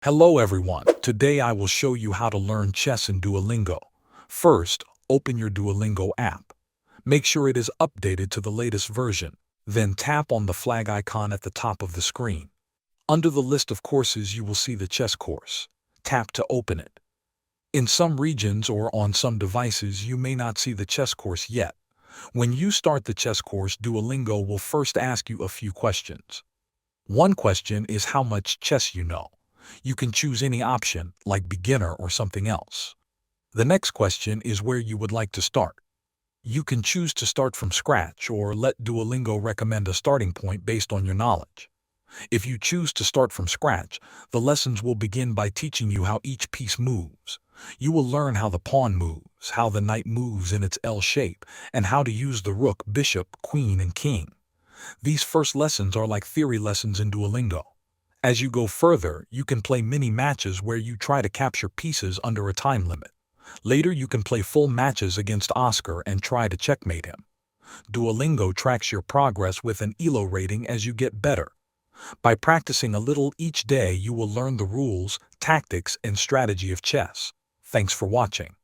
Hello everyone. Today I will show you how to learn chess in Duolingo. First, open your Duolingo app. Make sure it is updated to the latest version. Then tap on the flag icon at the top of the screen. Under the list of courses you will see the chess course. Tap to open it. In some regions or on some devices you may not see the chess course yet. When you start the chess course, Duolingo will first ask you a few questions. One question is how much chess you know. You can choose any option, like beginner or something else. The next question is where you would like to start. You can choose to start from scratch or let Duolingo recommend a starting point based on your knowledge. If you choose to start from scratch, the lessons will begin by teaching you how each piece moves. You will learn how the pawn moves, how the knight moves in its L shape, and how to use the rook, bishop, queen, and king. These first lessons are like theory lessons in Duolingo. As you go further, you can play mini matches where you try to capture pieces under a time limit. Later, you can play full matches against Oscar and try to checkmate him. Duolingo tracks your progress with an ELO rating as you get better. By practicing a little each day, you will learn the rules, tactics, and strategy of chess. Thanks for watching.